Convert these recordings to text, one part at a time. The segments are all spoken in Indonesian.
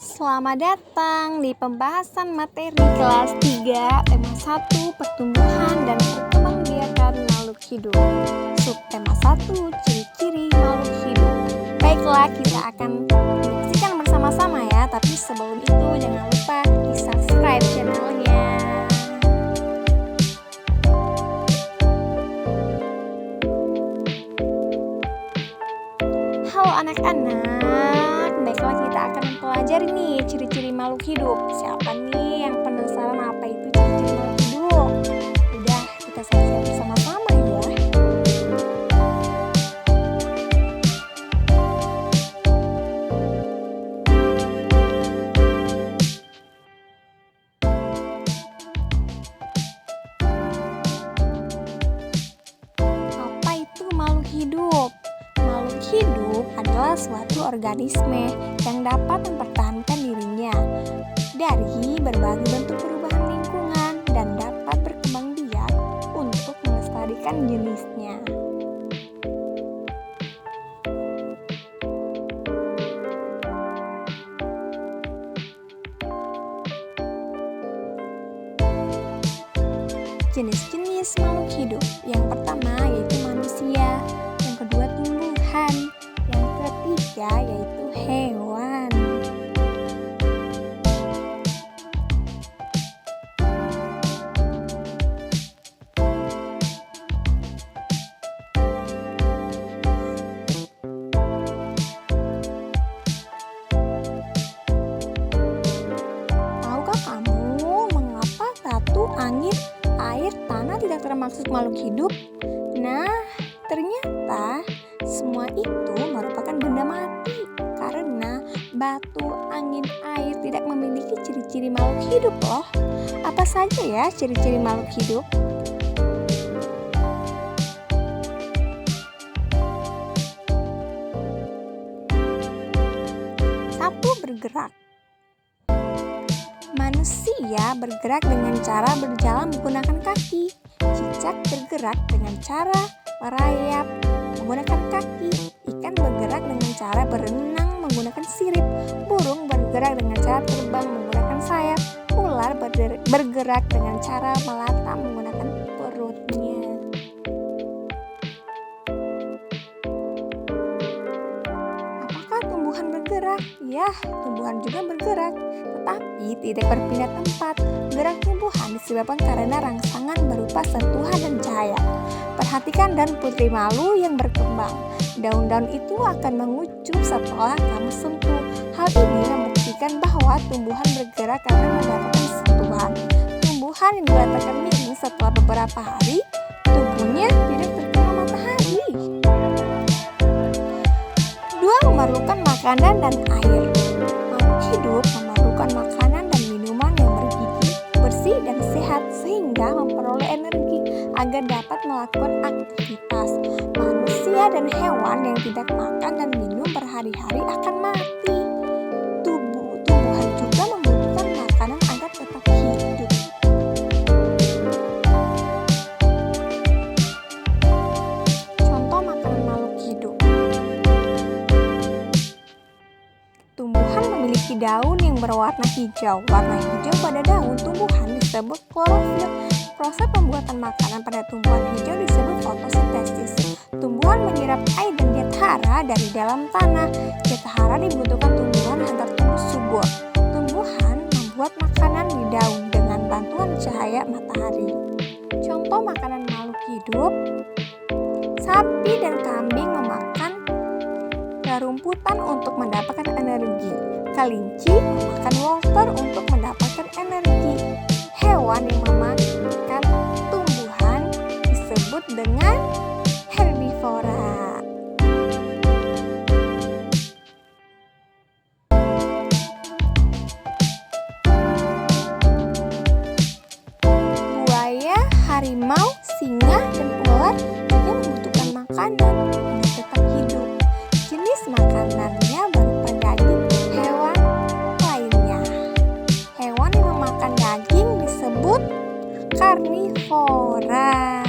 Selamat datang di pembahasan materi kelas 3 tema 1 pertumbuhan dan perkembangbiakan makhluk hidup. Subtema 1 ciri-ciri makhluk hidup. Baiklah, kita akan menyaksikan bersama-sama ya, tapi sebelum itu jangan lupa di subscribe channelnya. Halo anak-anak, baiklah kita akan mempelajari nih ciri-ciri makhluk hidup. Siapa nih yang penasaran apa itu ciri-ciri makhluk hidup? Udah, kita saksikan bersama-sama ya. Apa itu makhluk hidup? Makhluk hidup adalah suatu organisme yang dapat mempertahankan dirinya dari berbagai bentuk perubahan lingkungan dan dapat berkembang biak untuk melestarikan jenisnya. Jenis-jenis makhluk hidup. Yang pertama yaitu manusia, yang kedua tumbuhan, yang ketiga yaitu hewan. Tahukah kamu mengapa batu, angin, air, tanah tidak termasuk makhluk hidup? Nah, ternyata semua itu merupakan benda mati karena batu, angin, air tidak memiliki ciri-ciri makhluk hidup loh. Apa saja ya ciri-ciri makhluk hidup? Satu, bergerak. Manusia bergerak dengan cara berjalan menggunakan kaki. Cicak bergerak dengan cara merayap menggunakan kaki. Ikan bergerak dengan cara berenang menggunakan sirip. Burung bergerak dengan cara terbang menggunakan sayap. Ular bergerak dengan cara melata menggunakan perutnya. Apakah tumbuhan bergerak? Ya, tumbuhan juga bergerak, tetapi tidak berpindah tempat. Gerak tumbuhan disebabkan karena rangsangan berupa sentuhan dan cahaya. Perhatikan daun putri malu yang berkembang. Daun-daun itu akan mengucup setelah kamu sentuh. Hal ini membuktikan bahwa tumbuhan bergerak karena mendapatkan sentuhan. Tumbuhan yang diletakkan miring setelah beberapa hari, tubuhnya tidak terkena matahari. 2. Memerlukan makanan dan air. Makhluk hidup memerlukan makanan dan minuman yang bergizi, bersih dan sehat sehingga memperoleh energi agar dapat melakukan aktivitas. Manusia dan hewan yang tidak makan dan minum berhari-hari akan mati. Tumbuhan juga membutuhkan makanan agar tetap hidup. Contoh makanan makhluk hidup. Tumbuhan memiliki daun yang berwarna hijau. Warna hijau pada daun tumbuhan disebut klorofil. Proses pembuatan makanan pada tumbuhan hijau disebut fotosintesis. Tumbuhan menyerap air dan zat hara dari dalam tanah. Zat hara dibutuhkan tumbuhan agar tumbuh subur. Tumbuhan membuat makanan di daun dengan bantuan cahaya matahari. Contoh makanan makhluk hidup. Sapi dan kambing memakan rumputan untuk mendapatkan energi. Kelinci memakan wortel untuk mendapatkan energi. Hewan yang memakan tumbuhan disebut dengan herbivora. Buaya, harimau, singa, dan ular juga membutuhkan makanan untuk tetap hidup. Jenis makanannya berupa daging hewan lainnya. Hewan yang memakan daging disebut karnivora.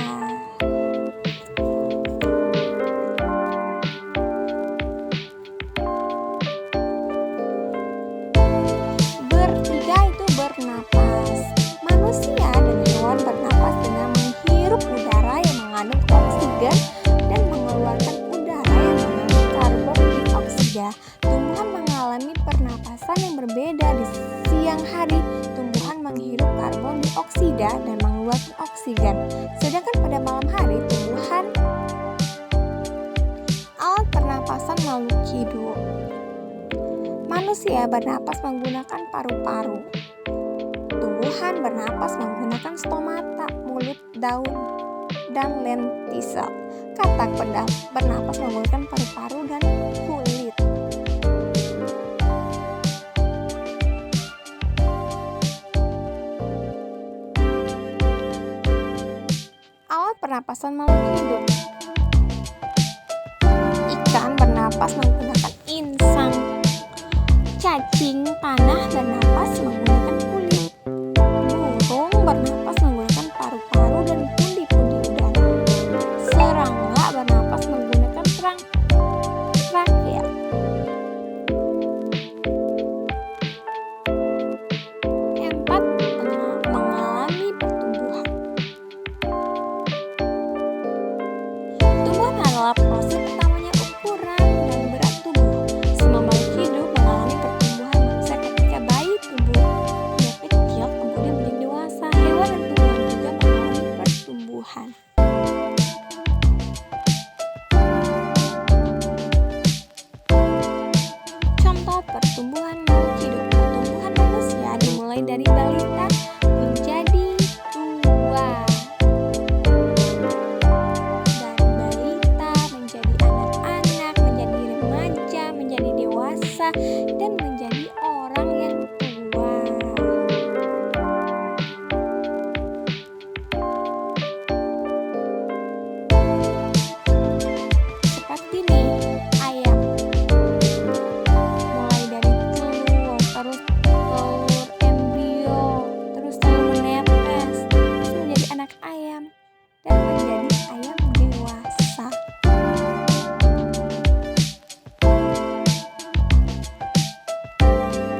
bernapas. Manusia dan hewan bernapas dengan menghirup udara yang mengandung oksigen dan mengeluarkan udara yang mengandung karbon dioksida. Tumbuhan mengalami pernapasan yang berbeda. Di siang hari, tumbuhan menghirup karbon dioksida dan mengeluarkan oksigen. Sedangkan pada malam hari, tumbuhan alat pernapasan makhluk hidup. Manusia bernapas menggunakan paru-paru. Tumbuhan bernapas menggunakan stomata, mulut, daun, dan lentisel. Katak bernapas menggunakan paru-paru dan kulit. Alat pernapasan makhluk hidup. Ikan bernapas menggunakan insang. Cacing tanah bernapas menggunakan kulit. Burung bernapas menggunakan paru-paru dan pundi-pundi udara. Serangga bernapas menggunakan trakea. Empat, mengalami pertumbuhan. Tumbuhan adalah proses utamanya ukuran dan berat tubuh. Semua makhluk hidup mengalami pertumbuhan. Manusia ketika bayi tubuhnya kecil kemudian menjadi dewasa. Hewan dan tumbuhan juga mengalami pertumbuhan. Contoh pertumbuhan makhluk hidup. Pertumbuhan manusia dimulai dari balita menjadi tua. Dari balita menjadi anak-anak, menjadi remaja, menjadi dewasa, dan menjadi orang yang tua. Seperti nih, ayam. Mulai dari telur, terus telur embrio, terus telur menetes, terus menjadi anak ayam, dan menjadi ayam dewasa.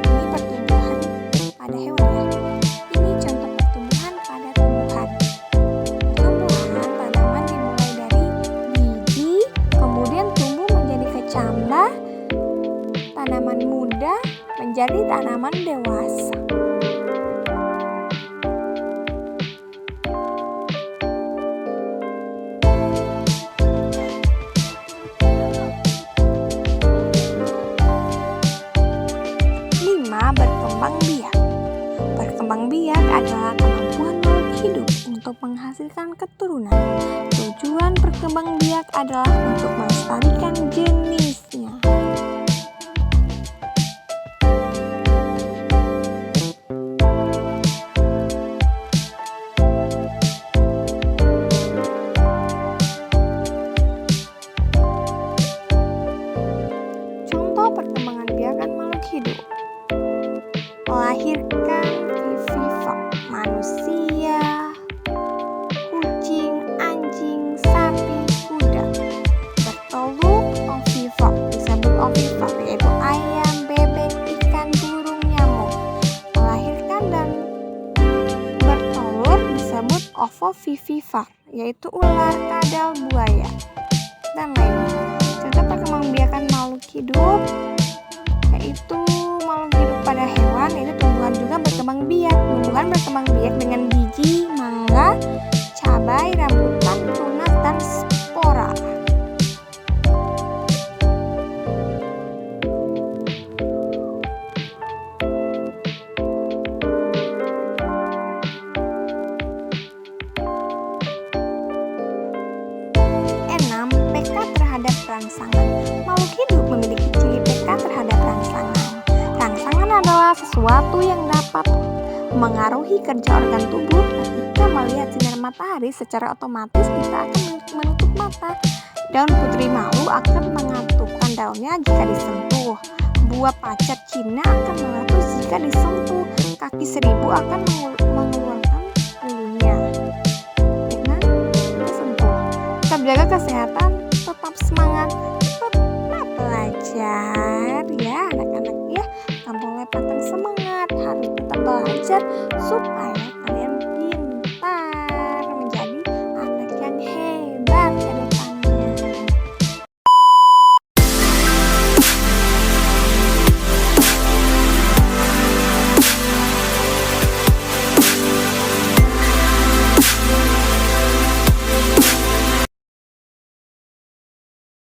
Ini pertumbuhan pada hewan ya. Ini contoh pertumbuhan pada tumbuhan. Pertumbuhan tanaman dimulai dari biji, kemudian tumbuh menjadi kecambah, tanaman muda menjadi tanaman dewasa. Berkembang biak. Berkembang biak adalah kemampuan makhluk hidup untuk menghasilkan keturunan. Tujuan berkembang biak adalah untuk melestarikan jenisnya. Contoh perkembangan biakan makhluk hidup. Melahirkan vivipak, manusia, kucing, anjing, sapi, kuda. Bertelur ovipak, disebut ovipak, yaitu ayam, bebek, ikan, burung, nyamuk. Melahirkan dan bertelur disebut ovovivipak, yaitu ular, kadal, buaya, dan lainnya. Contoh perkembangbiakan makhluk hidup yaitu makhluk hidup pada hewan, yaitu tumbuhan juga berkembang biak. Tumbuhan berkembang biak dengan biji, mangga, cabai, rambutan, tunas, dan spora. Enam, PK terhadap rangsangan. Makhluk hidup memiliki ciri PK terhadap rangsangan. Rangsangan adalah sesuatu yang dapat mengaruhi kerja organ tubuh. Ketika melihat sinar matahari, secara otomatis kita akan menutup mata. Daun putri malu akan mengatupkan daunnya jika disentuh. Buah pacat Cina akan meletus jika disentuh. Kaki seribu akan mengeluarkan bulunya dengan disentuh. Tetap jaga kesehatan, tetap semangat, tetap belajar ya anak-anak ya. Nggak boleh patah semangat, harus tetap belajar. lancar supaya